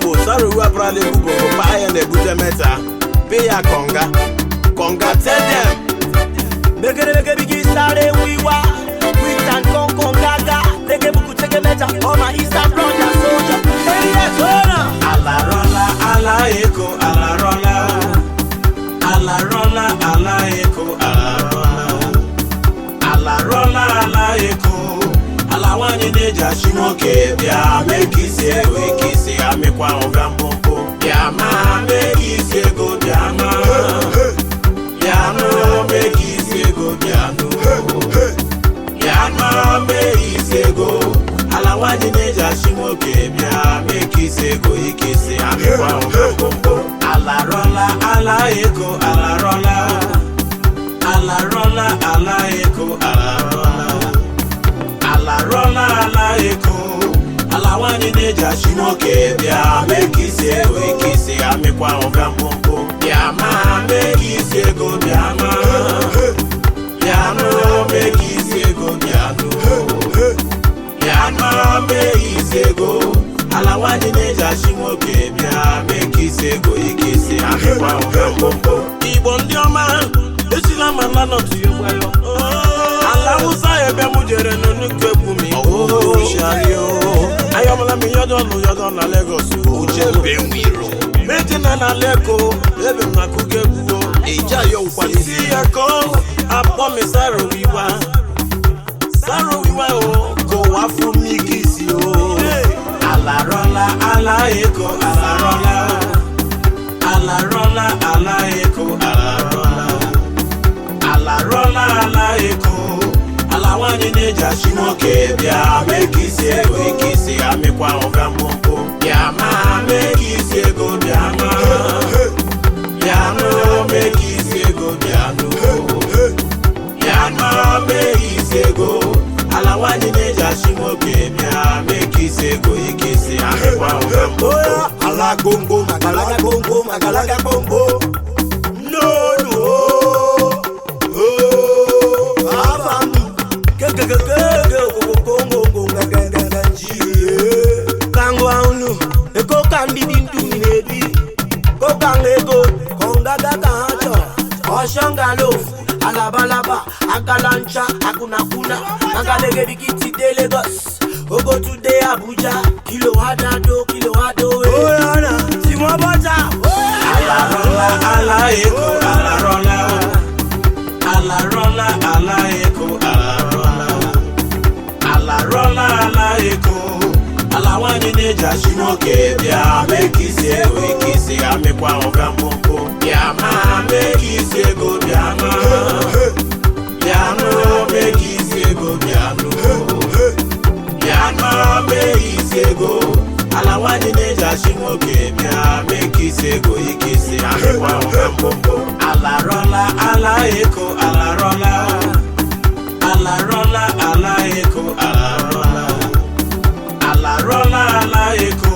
Probably go buy and they put a meta. Pay a conga tell them. Make a big started we were. We can conga. They can put a meta. Oh my Eastern brother soldier. Hey, yes, ala rola, ala echo, ala rola. Ala rola, ala echo, ala rola. Ala rola, ala echo. Ala wani neja shimoke. Bia make it say we kiss it. I make one gambo. Yama make it go Yama. Yama make it go Yama. Yama make it go. Ala wani neja shimoke. Bia make it go ikisi. I make one gambo. Ala rola, ala echo, ala rola. Ala rola, ala echo, ala rola. Ala rola, ala echo. Ala wani neja shimoke. Bia make it we kiss it. I make one gambo. Yama make it go Yama. Yama make it go Yama. Yama make it go. Ala wani neja shimoke. Bia make it go ikisi. I make one gambo. Ibon dioma. Esila manana to you wayo. Ala usa ebe mujere no nukebumi. Oh shario. Ayomala mi yodon na Lagos. Ujebe wiro. Mejina na leko. Ebe makugebuo. Eja yo kwani. Si yako. Apo mi saro wiwa. Saro wiwa o. Go wafu mi kisi o. Ala rola, ala eko, ala rola. Ala rola, ala eko, ala rola. Ala rola, ala eko. Ala wani neja shimoke. Bia make it we kiss it. I make one gambo. Yama make it go Yama. Yama make it go Yama. Yama make it go. Ala wani neja shimoke. Bia make it go ikisi. I make one gambo. Ala gongo, magalaga gongo. No. Oshangalo, alabalaba, akalancha, akunakuna, agalege bikiti de Lagos. Ogo today Abuja, kilo hadado, oh yana, Simo Bota. Ala rola, ala eko, ala rola. Ala rola, ala eko, ala rola. Ala rola, ala eko. Ala wani neja shimoke. Bia make it we kiss it. I make one gambo. Yama make it go Yama. Yama make it go Yama. Yama make it go. Ala wani neja shimoke. Bia make it go ikisi. I make one gambo. Ala rola, ala eko, ala rola. Ala rola, ala eko, ala rola. Ala rola, ala eko.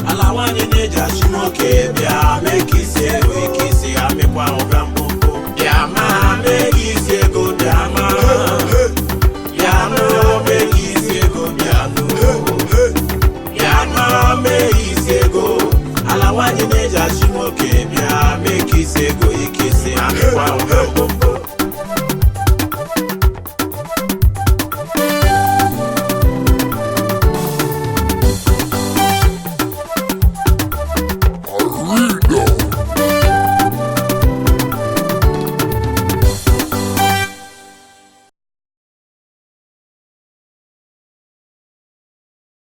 Ala wani neja shimoke. Bia make it we kiss it. I make one gambo. Yama make it go Yama. Yama make it go Yama. Yama make it go. Ala wani neja shimoke. Bia make it go ikisi. I make one gambo.